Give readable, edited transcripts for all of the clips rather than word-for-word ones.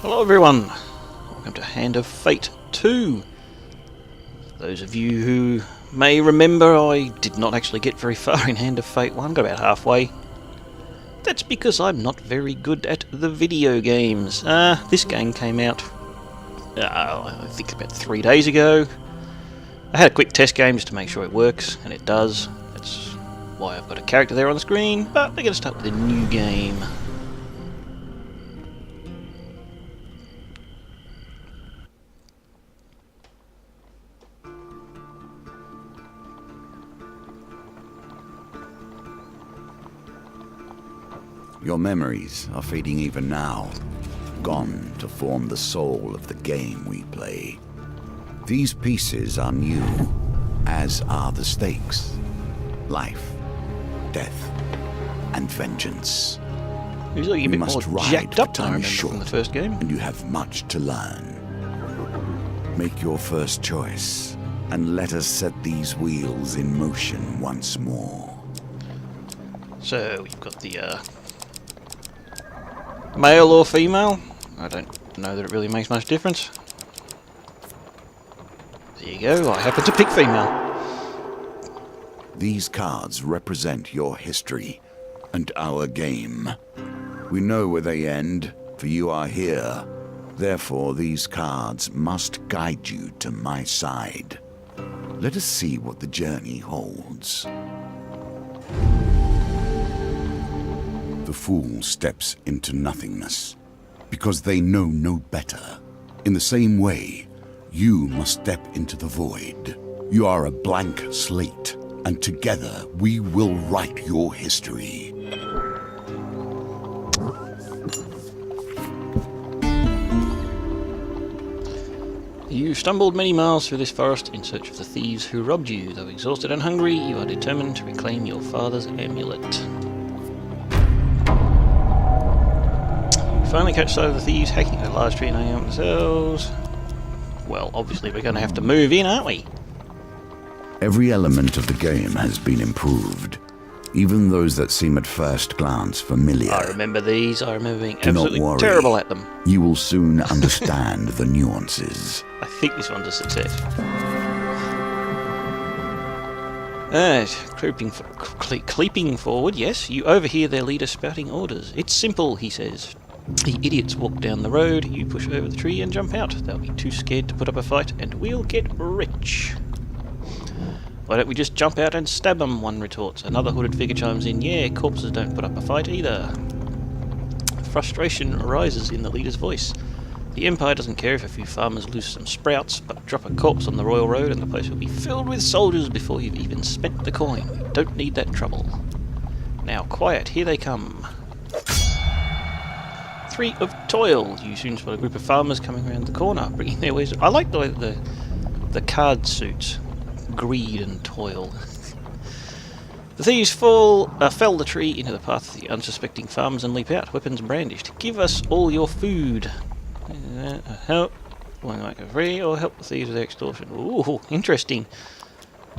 Hello everyone, welcome to Hand of Fate 2. Those of you who may remember, I did not actually get very far in Hand of Fate 1, got about halfway. That's because I'm not very good at the video games. This game came out, I think about 3 days ago. I had a quick test game just to make sure it works, and it does. That's why I've got a character there on the screen, but we're going to start with a new game. Your memories are fading even now, gone to form the soul of the game we play. These pieces are new, as are the stakes. Life, death, and vengeance. He's looking a bit more jacked up than I remember from the first game. And you have much to learn. Make your first choice, and let us set these wheels in motion once more. So, we've got the, male or female? I don't know that it really makes much difference. There you go, I happen to pick female. These cards represent your history and our game. We know where they end, for you are here. Therefore, these cards must guide you to my side. Let us see what the journey holds. The fool steps into nothingness, because they know no better. In the same way, you must step into the void. You are a blank slate, and together we will write your history. You stumbled many miles through this forest in search of the thieves who robbed you. Though exhausted and hungry, you are determined to reclaim your father's amulet. Finally catch sight of the thieves hacking a large tree and hanging out themselves. Well, obviously we're going to have to move in, aren't we? Every element of the game has been improved, even those that seem at first glance familiar. I remember these. I remember being Do absolutely not worry. terrible at them. You will soon understand the nuances. I think this one's a success. Creeping forward, yes, you overhear their leader spouting orders. It's simple, he says. The idiots walk down the road, you push over the tree and jump out. They'll be too scared to put up a fight, and we'll get rich. Why don't we just jump out and stab them, one retorts. Another hooded figure chimes in, yeah, corpses don't put up a fight either. Frustration rises in the leader's voice. The Empire doesn't care if a few farmers lose some sprouts, but drop a corpse on the Royal Road and the place will be filled with soldiers before you've even spent the coin. We don't need that trouble. Now, quiet, here they come. 3 of toil. You soon spot a group of farmers coming around the corner, bringing their wares. I like the way that the card suits greed and toil. The thieves fell the tree into the path of the unsuspecting farmers and leap out, weapons brandished. Give us all your food. Help. One like a free, or help the thieves with extortion. Ooh, interesting.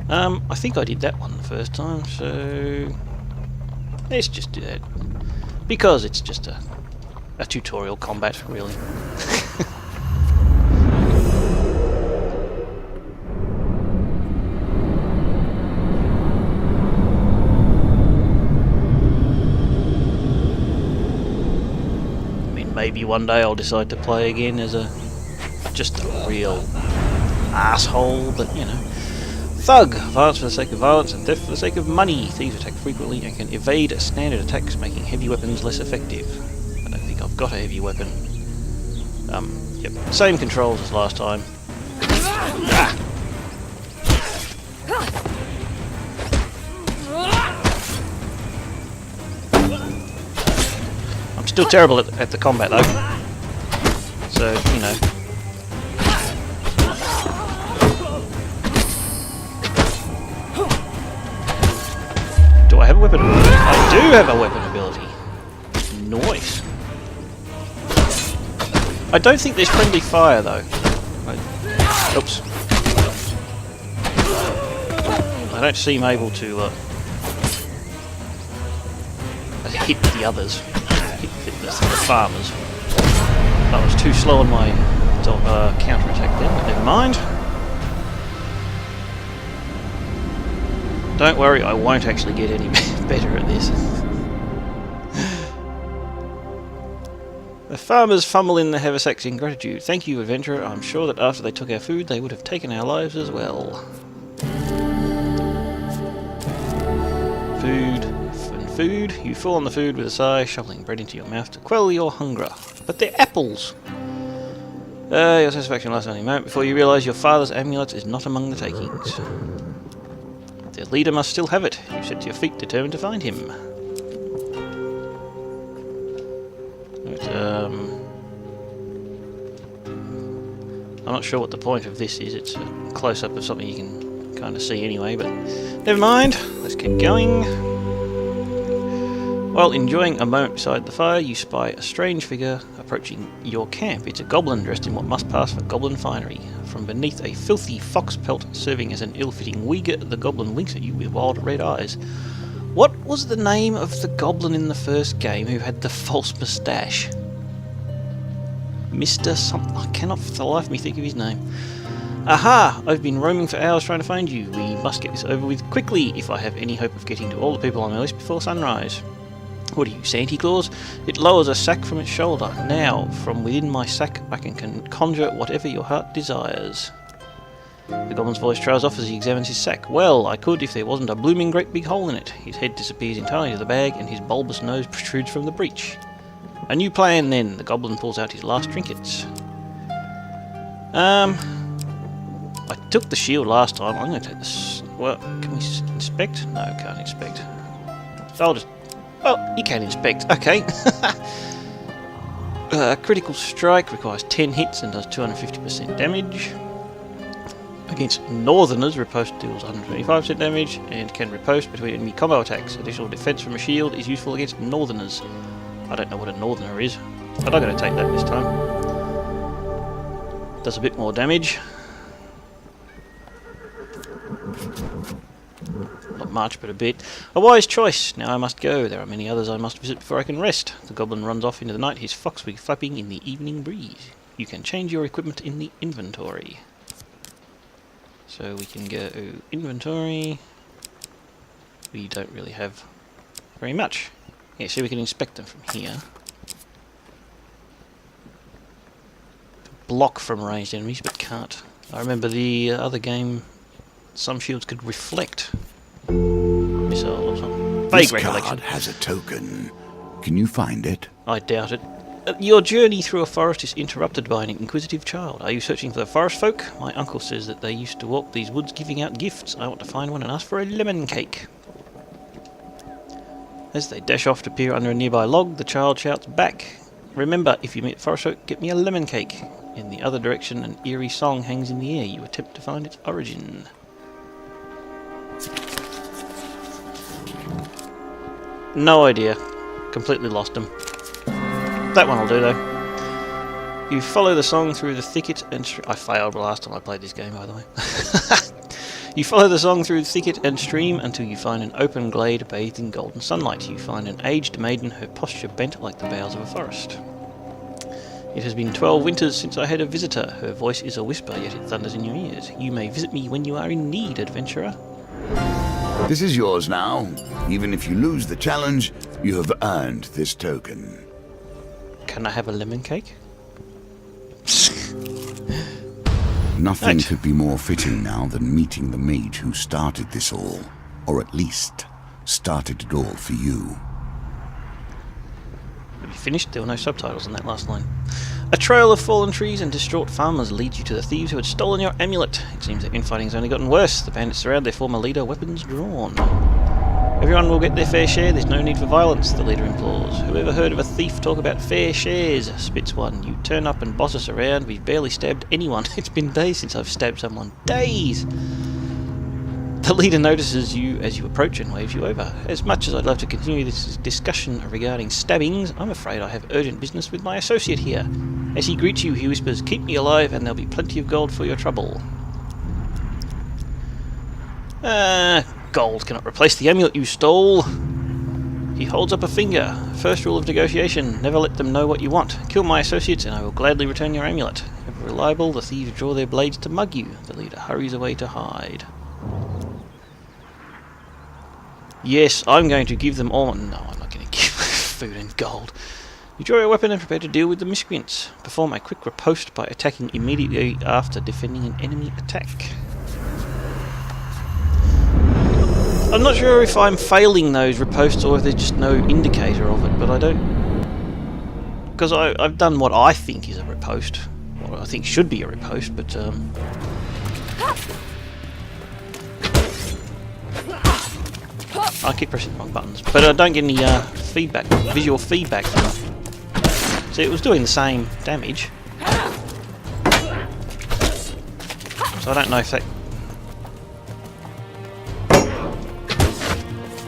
I think I did that one the first time, so let's just do that because it's just a tutorial combat, really. I mean, maybe one day I'll decide to play again as just a real asshole, but you know. Thug! Violence for the sake of violence and theft for the sake of money. Thieves attack frequently and can evade standard attacks, making heavy weapons less effective. I don't think I've got a heavy weapon. Yep, same controls as last time. Ah! I'm still terrible at the combat though. So, you know. Do I have a weapon ability? I do have a weapon ability. Nice. I don't think there's friendly fire though. Oops. I don't seem able to hit the others, hit the farmers. I was too slow on my counter-attack then, but never mind. Don't worry, I won't actually get any better at this. The farmers fumble in the haversacks in gratitude. Thank you, adventurer. I'm sure that after they took our food, they would have taken our lives as well. Food and food. You fall on the food with a sigh, shoveling bread into your mouth to quell your hunger. But they're apples! Your satisfaction lasts only a moment before you realise your father's amulet is not among the takings. Their leader must still have it. You set to your feet, determined to find him. I'm not sure what the point of this is. It's a close-up of something you can kind of see anyway, but never mind. Let's keep going. While enjoying a moment beside the fire, you spy a strange figure approaching your camp. It's a goblin dressed in what must pass for goblin finery. From beneath a filthy fox pelt serving as an ill-fitting wig, the goblin winks at you with wild red eyes. What was the name of the goblin in the first game who had the false moustache? Mr. something. I cannot for the life of me think of his name. Aha! I've been roaming for hours trying to find you. We must get this over with quickly if I have any hope of getting to all the people on my list before sunrise. What are you, Santa Claus? It lowers a sack from its shoulder. Now, from within my sack, I can conjure whatever your heart desires. The goblin's voice trails off as he examines his sack. Well, I could if there wasn't a blooming great big hole in it. His head disappears entirely into the bag, and his bulbous nose protrudes from the breech. A new plan, then. The goblin pulls out his last trinkets. I took the shield last time. I'm going to take this. Well, can we inspect? No, can't inspect. So I'll just... Well, you can inspect. Okay. Critical strike requires 10 hits and does 250% damage. Against Northerners, riposte deals 125% damage and can riposte between enemy combo attacks. Additional defense from a shield is useful against Northerners. I don't know what a Northerner is, but I'm going to take that this time. Does a bit more damage. Not much, but a bit. A wise choice. Now I must go. There are many others I must visit before I can rest. The goblin runs off into the night, his foxwig flapping in the evening breeze. You can change your equipment in the inventory. So we can go inventory. We don't really have very much. Yeah, so we can inspect them from here. Block from ranged enemies, but can't. I remember the other game, some shields could reflect missile or something. Vague This recollection. card has a token. Can you find it? I doubt it. Your journey through a forest is interrupted by an inquisitive child. Are you searching for the forest folk? My uncle says that they used to walk these woods giving out gifts. I want to find one and ask for a lemon cake. As they dash off to peer under a nearby log, the child shouts back. Remember, if you meet forest folk, get me a lemon cake. In the other direction, an eerie song hangs in the air. You attempt to find its origin. No idea. Completely lost them. That one will do, though. You follow the song through the thicket and... I failed the last time I played this game, by the way. You follow the song through thicket and stream until you find an open glade bathed in golden sunlight. You find an aged maiden, her posture bent like the boughs of a forest. It has been 12 winters since I had a visitor. Her voice is a whisper, yet it thunders in your ears. You may visit me when you are in need, adventurer. This is yours now. Even if you lose the challenge, you have earned this token. Can I have a lemon cake? Nothing Right. could be more fitting now than meeting the mage who started this all. Or at least, started it all for you. Have you finished? There were no subtitles in that last line. A trail of fallen trees and distraught farmers leads you to the thieves who had stolen your amulet. It seems that infighting has only gotten worse. The bandits surround their former leader, weapons drawn. Everyone will get their fair share, there's no need for violence, the leader implores. Whoever heard of a thief talk about fair shares? Spits one. You turn up and boss us around, we've barely stabbed anyone. It's been days since I've stabbed someone. Days! The leader notices you as you approach and waves you over. As much as I'd love to continue this discussion regarding stabbings, I'm afraid I have urgent business with my associate here. As he greets you, he whispers, "Keep me alive and there'll be plenty of gold for your trouble." Gold cannot replace the amulet you stole. He holds up a finger. First rule of negotiation, never let them know what you want. Kill my associates and I will gladly return your amulet. Ever reliable, the thieves draw their blades to mug you. The leader hurries away to hide. Yes, I'm going to give them all... No, I'm not going to give food and gold. You draw your weapon and prepare to deal with the miscreants. Perform a quick riposte by attacking immediately after defending an enemy attack. I'm not sure if I'm failing those ripostes or if there's just no indicator of it, but I don't... Because I've done what I think is a riposte. What I think should be a riposte, but... I keep pressing the wrong buttons, but I don't get any feedback, visual feedback from it. See, it was doing the same damage. So I don't know if that...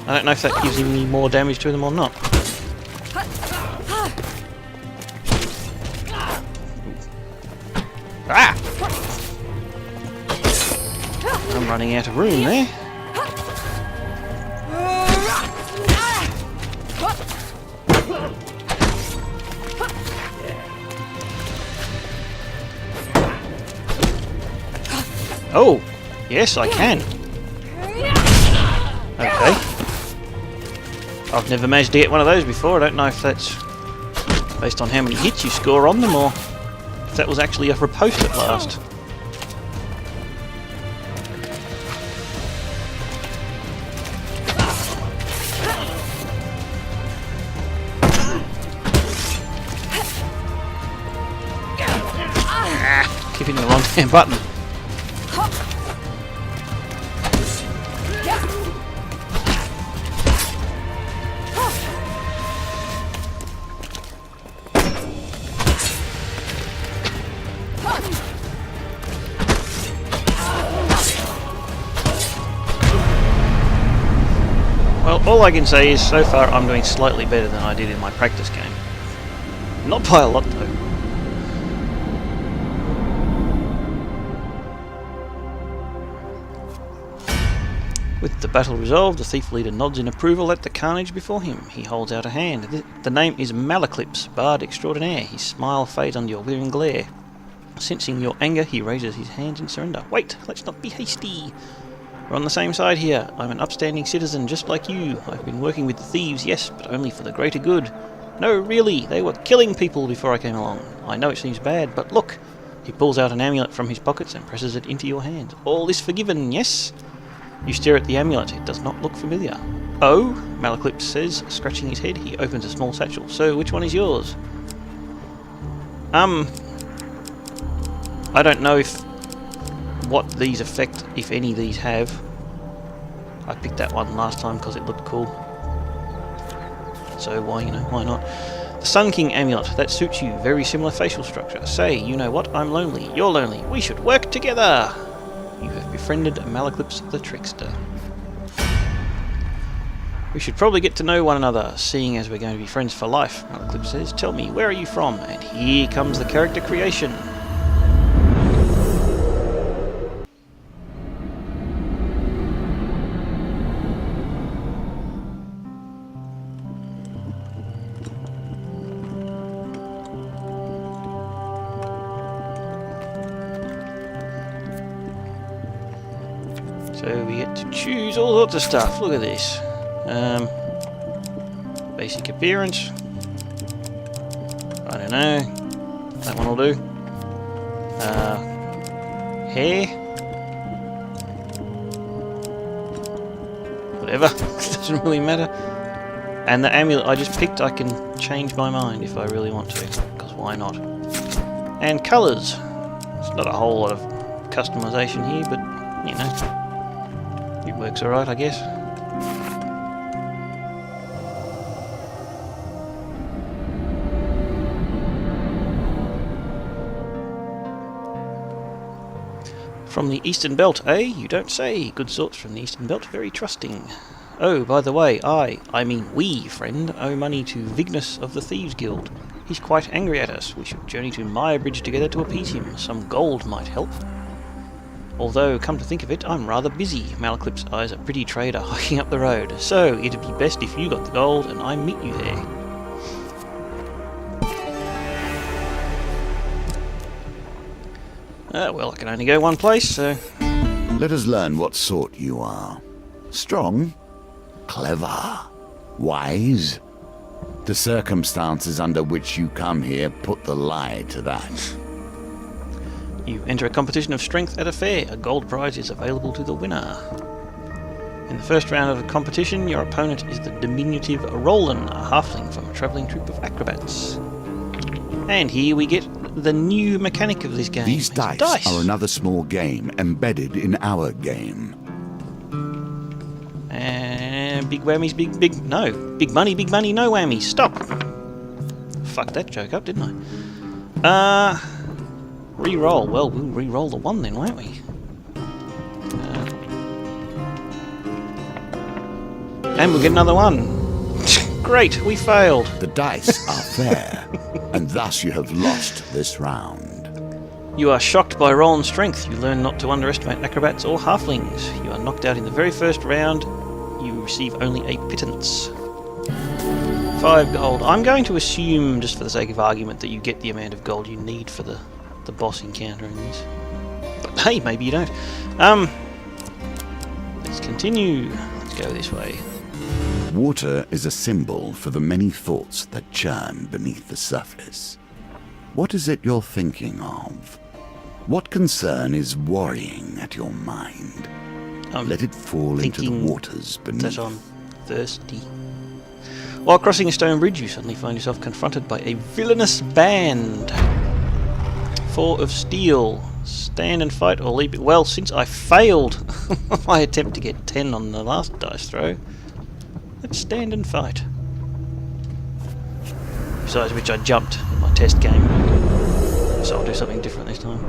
I don't know if that gives any more damage to them or not. Ah! I'm running out of room there. Oh! Yes, I can. Okay. I've never managed to get one of those before. I don't know if that's based on how many hits you score on them or if that was actually a riposte at last. Ah, keep hitting the wrong damn button. Well, all I can say is, so far I'm doing slightly better than I did in my practice game. Not by a lot, though. With the battle resolved, the thief leader nods in approval at the carnage before him. He holds out a hand. The name is Malaclips, Bard Extraordinaire. His smile fades under your withering glare. Sensing your anger, he raises his hands in surrender. Wait, let's not be hasty. We're on the same side here. I'm an upstanding citizen just like you. I've been working with the thieves, yes, but only for the greater good. No, really, they were killing people before I came along. I know it seems bad, but look. He pulls out an amulet from his pockets and presses it into your hand. All is forgiven, yes? You stare at the amulet. It does not look familiar. Oh, Malaclips says, scratching his head. He opens a small satchel. So, which one is yours? I don't know if what these affect, if any these have. I picked that one last time because it looked cool. So why not? The Sun King amulet, that suits you. Very similar facial structure. Say, you know what? I'm lonely. You're lonely. We should work together. You have befriended Malaclips the Trickster. We should probably get to know one another, seeing as we're going to be friends for life, Malaclips says. Tell me, where are you from? And here comes the character creation. So we get to choose all sorts of stuff. Look at this. Basic appearance. I don't know. That one will do. Hair. Whatever. Doesn't really matter. And the amulet I just picked, I can change my mind if I really want to. Because why not? And colours. It's not a whole lot of customization here, but you know. It works alright, I guess. From the Eastern Belt, eh? You don't say. Good sorts from the Eastern Belt, very trusting. Oh, by the way, I mean we, friend, owe money to Vignus of the Thieves Guild. He's quite angry at us. We should journey to Maya Bridge together to appease him. Some gold might help. Although, come to think of it, I'm rather busy. Malaclip's eyes a pretty trader hiking up the road, so it'd be best if you got the gold and I meet you there. Well, I can only go one place, so... Let us learn what sort you are. Strong? Clever? Wise? The circumstances under which you come here put the lie to that. You enter a competition of strength at a fair. A gold prize is available to the winner. In the first round of the competition, your opponent is the diminutive Roland, a halfling from a travelling troupe of acrobats. And here we get the new mechanic of this game. These dice are another small game embedded in our game. And big whammies, big money, no whammies. Stop! Fucked that joke up, didn't I? Re-roll. Well, we'll re-roll the 1 then, won't we? And we'll get another 1. Great, we failed. The dice are fair, and thus you have lost this round. You are shocked by Roland's strength. You learn not to underestimate acrobats or halflings. You are knocked out in the very first round. You receive only a pittance. 5 gold. I'm going to assume, just for the sake of argument, that you get the amount of gold you need for the boss encounter in this. But hey, maybe you don't. Let's continue. Let's go this way. Water is a symbol for the many thoughts that churn beneath the surface. What is it you're thinking of? What concern is worrying at your mind? Let it fall into the waters beneath. That I'm thirsty. While crossing a stone bridge, you suddenly find yourself confronted by a villainous band. 4 of steel. Stand and fight or leap it. Well, since I failed my attempt to get 10 on the last dice throw, let's stand and fight. Besides which, I jumped in my test game, so I'll do something different this time.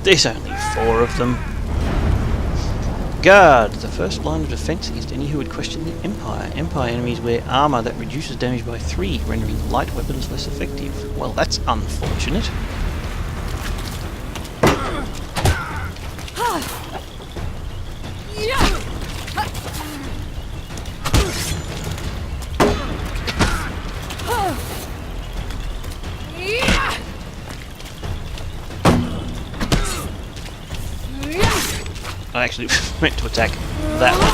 There's only 4 of them. Guard, the first line of defense against any who would question the Empire. Empire enemies wear armor that reduces damage by 3, rendering light weapons less effective. Well, that's unfortunate. I actually meant to attack that one.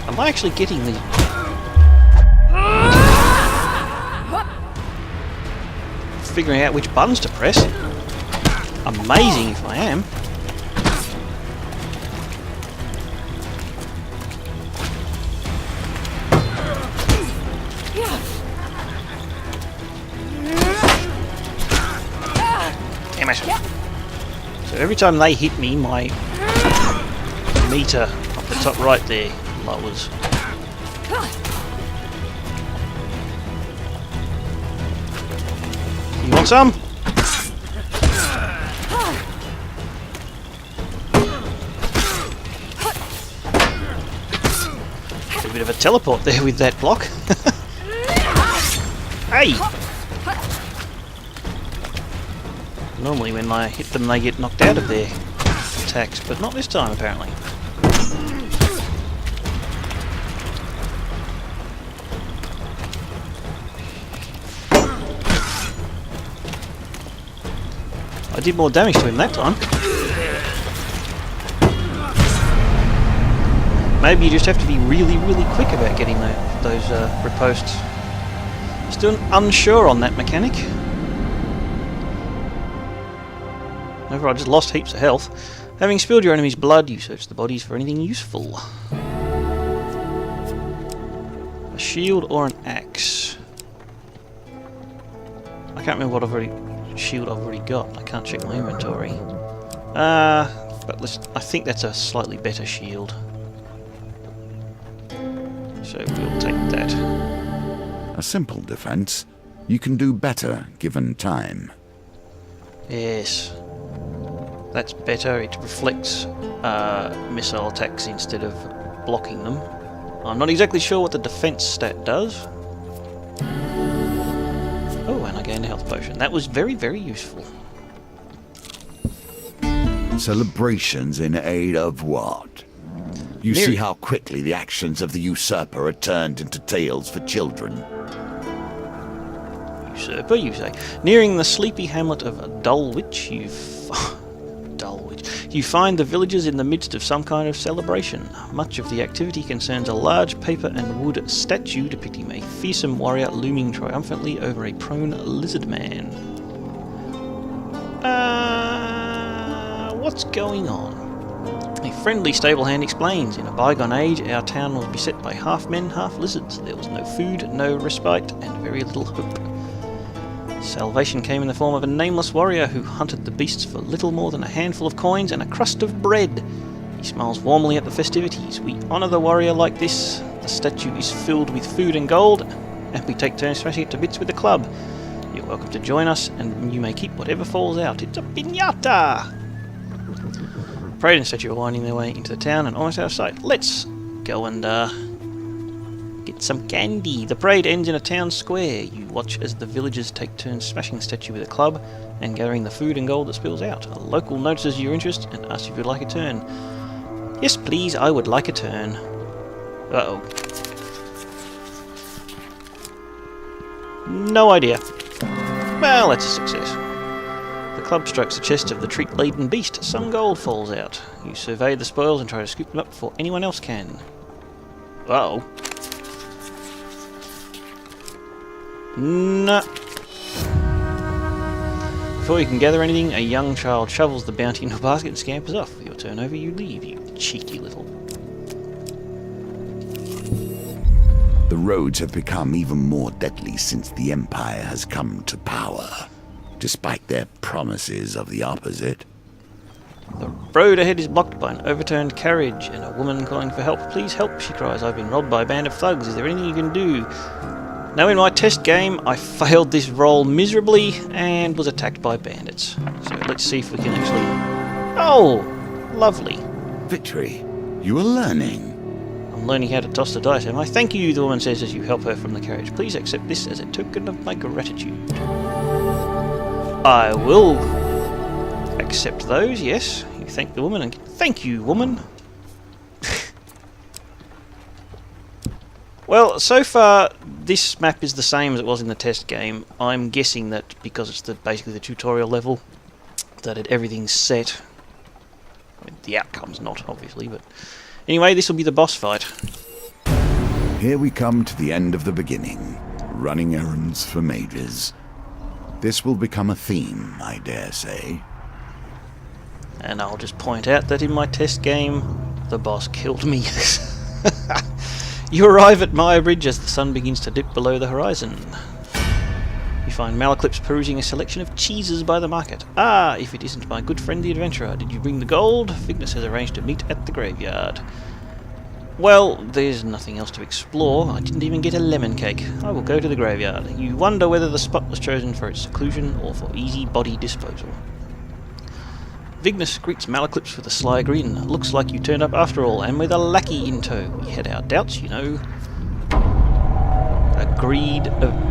Am I actually getting the... figuring out which buttons to press? Amazing if I am. Damn it. So every time they hit me, my meter up the top right there lowers. You want some? A bit of a teleport there with that block. Hey! Normally when I hit them they get knocked out of their attacks, but not this time apparently. I did more damage to him that time. Maybe you just have to be really, really quick about getting those riposts. Still unsure on that mechanic. However, I just lost heaps of health. Having spilled your enemy's blood, you search the bodies for anything useful. A shield or an axe. I can't remember what shield I've already got. I can't check my inventory. But I think that's a slightly better shield. So we'll take that. A simple defense. You can do better given time. Yes. That's better. It reflects missile attacks instead of blocking them. I'm not exactly sure what the defense stat does. Oh, and I gained a health potion. That was very, very useful. Celebrations in aid of what? You see how quickly the actions of the usurper are turned into tales for children. Usurper, you say? Nearing the sleepy hamlet of Dulwich, you find the villagers in the midst of some kind of celebration. Much of the activity concerns a large paper and wood statue depicting a fearsome warrior looming triumphantly over a prone lizard man. What's going on? A friendly stable hand explains, in a bygone age our town was beset by half men, half lizards. There was no food, no respite, and very little hope. Salvation came in the form of a nameless warrior who hunted the beasts for little more than a handful of coins and a crust of bread. He smiles warmly at the festivities. We honour the warrior like this. The statue is filled with food and gold, and we take turns smashing it to bits with a club. You're welcome to join us, and you may keep whatever falls out. It's a piñata! The parade and statue are winding their way into the town and almost out of sight. Let's go and get some candy. The parade ends in a town square. You watch as the villagers take turns smashing the statue with a club and gathering the food and gold that spills out. A local notices your interest and asks if you'd like a turn. Yes, please, I would like a turn. Uh-oh. No idea. Well, that's a success. The club strikes the chest of the treat-laden beast. Some gold falls out. You survey the spoils and try to scoop them up before anyone else can. Uh-oh. No. Before you can gather anything, a young child shovels the bounty into a basket and scampers off. Your turn over, you leave, you cheeky little... The roads have become even more deadly since the Empire has come to power, despite their promises of the opposite. The road ahead is blocked by an overturned carriage and a woman calling for help. Please help, she cries. I've been robbed by a band of thugs. Is there anything you can do? Now, in my test game, I failed this roll miserably and was attacked by bandits. So let's see if we can actually... Oh! Lovely. Victory. You are learning. I'm learning how to toss the dice, am I? Thank you, the woman says as you help her from the carriage. Please accept this as a token of my gratitude. I will accept those, yes. You thank the woman and... Thank you, woman. Well, so far, this map is the same as it was in the test game. I'm guessing that because it's basically the tutorial level, that everything's set. I mean, the outcome's not, obviously, but... Anyway, this will be the boss fight. Here we come to the end of the beginning. Running errands for mages. This will become a theme, I dare say. And I'll just point out that in my test game, the boss killed me. You arrive at Maya Bridge as the sun begins to dip below the horizon. You find Malaclips perusing a selection of cheeses by the market. Ah, if it isn't my good friend the adventurer. Did you bring the gold? Vignes has arranged to meet at the graveyard. Well, there's nothing else to explore. I didn't even get a lemon cake. I will go to the graveyard. You wonder whether the spot was chosen for its seclusion or for easy body disposal. Vignes greets Malaclips with a sly grin. Looks like you turned up after all, and with a lackey in tow. We had our doubts, you know.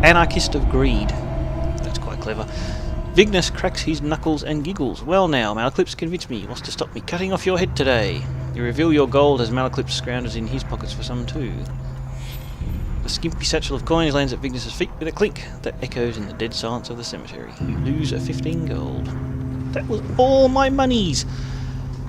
Anarchist of greed. That's quite clever. Vignes cracks his knuckles and giggles. Well now, Malaclips convinced me. Wants to stop me cutting off your head today. You reveal your gold as Malaclips scrounges in his pockets for some too. The skimpy satchel of coins lands at Vignes' feet with a clink that echoes in the dead silence of the cemetery. You lose a 15 gold. That was all my monies!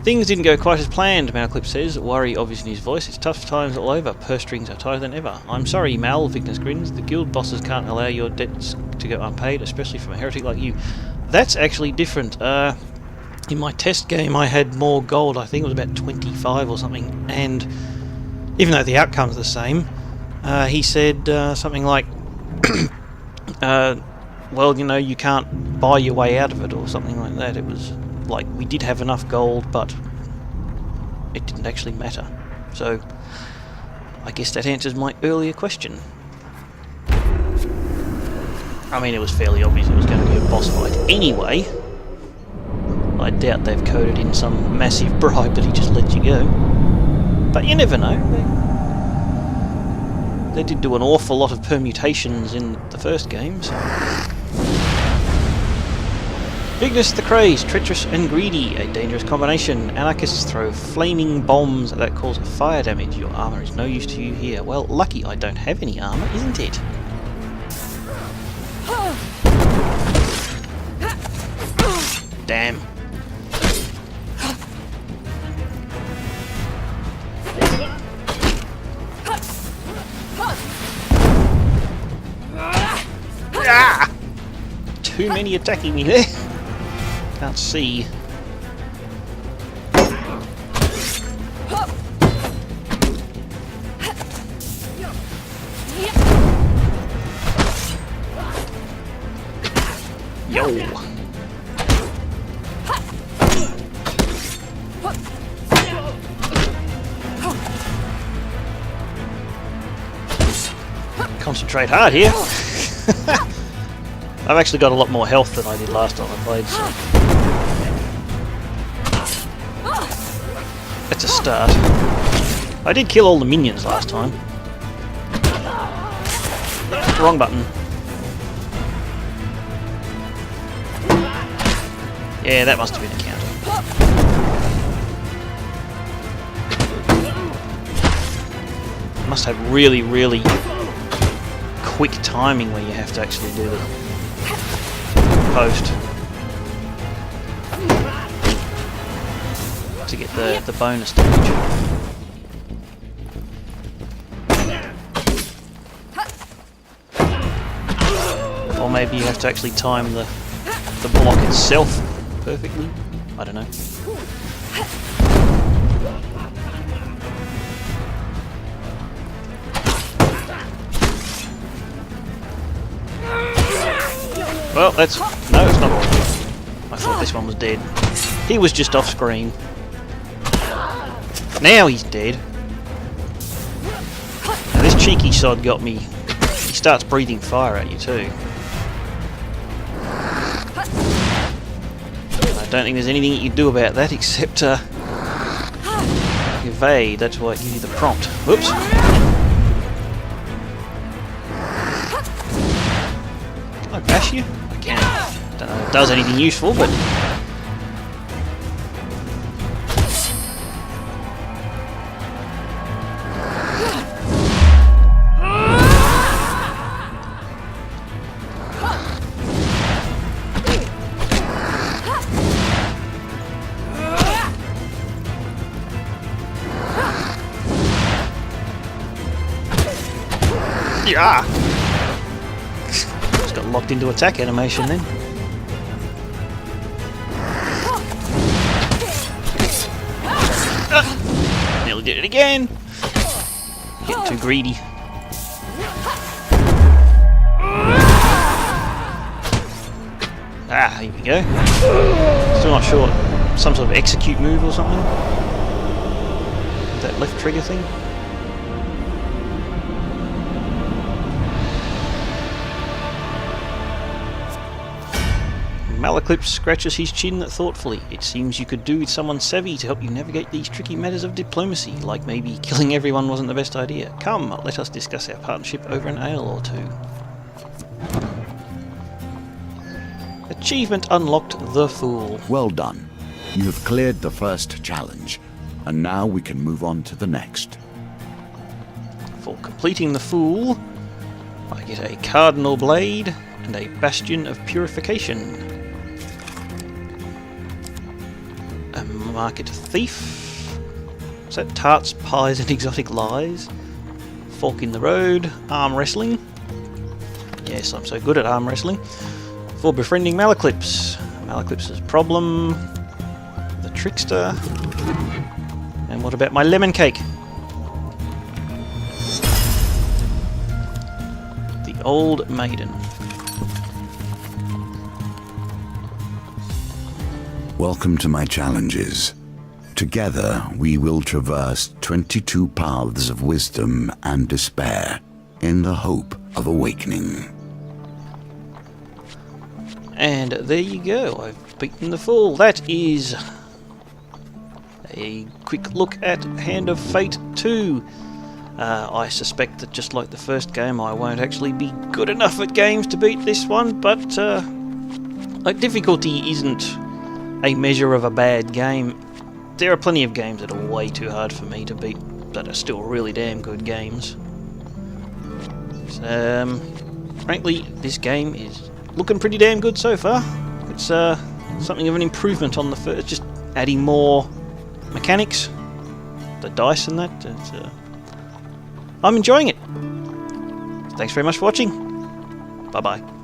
Things didn't go quite as planned, Malaclips says, worry obvious in his voice. It's tough times all over. Purse strings are tighter than ever. I'm sorry, Mal, Vignes grins. The guild bosses can't allow your debts to go unpaid, especially from a heretic like you. That's actually different. In my test game I had more gold. I think it was about 25 or something. And even though the outcome's the same, he said something like... well, you know, you can't buy your way out of it, or something like that. It was like, we did have enough gold, but it didn't actually matter. So, I guess that answers my earlier question. I mean, it was fairly obvious it was going to be a boss fight anyway. I I doubt they've coded in some massive bribe that he just lets you go. But you never know. They did do an awful lot of permutations in the first game, so... Vignis the Crazed, treacherous and greedy, a dangerous combination. Anarchists throw flaming bombs that cause fire damage. Your armour is no use to you here. Well, lucky I don't have any armour, isn't it? Damn. Ah! Too many attacking me there. Can't see. Yo. Concentrate hard here. I've actually got a lot more health than I did last time I played, so that's a start. I did kill all the minions last time. Wrong button. Yeah, that must have been a counter. Must have really, really quick timing where you have to actually do the post to get the bonus damage. Or maybe you have to actually time the block itself perfectly. I don't know. Well, that's... no, it's not all. I thought this one was dead. He was just off screen. Now he's dead. Now this cheeky sod got me. He starts breathing fire at you too. I don't think there's anything you can do about that except evade. That's why it gives you the prompt. Whoops. Can I bash you? I can. Don't know if it does anything useful, but... yeah! Just got locked into attack animation then. Nearly did it again! Getting too greedy. Ah, here we go. Still not sure. Some sort of execute move or something? That left trigger thing? Malaclips scratches his chin thoughtfully. It seems you could do with someone savvy to help you navigate these tricky matters of diplomacy, like maybe killing everyone wasn't the best idea. Come, let us discuss our partnership over an ale or two. Achievement unlocked, the Fool. Well done. You have cleared the first challenge, and now we can move on to the next. For completing the Fool, I get a Cardinal Blade and a Bastion of Purification. A Market Thief. Is that Tarts, Pies and Exotic Lies? Fork in the Road. Arm Wrestling. Yes, I'm so good at arm wrestling. For befriending Malaclips. Malaclips' problem. The Trickster. And what about my Lemon Cake? The Old Maiden. Welcome to my challenges. Together, we will traverse 22 paths of wisdom and despair in the hope of awakening. And there you go, I've beaten the Fool. That is a quick look at Hand of Fate 2. I suspect that just like the first game, I won't actually be good enough at games to beat this one, but difficulty isn't a measure of a bad game. There are plenty of games that are way too hard for me to beat, that are still really damn good games. Frankly, this game is looking pretty damn good so far. It's something of an improvement on the first, just adding more mechanics, the dice and that. I'm enjoying it. Thanks very much for watching. Bye bye.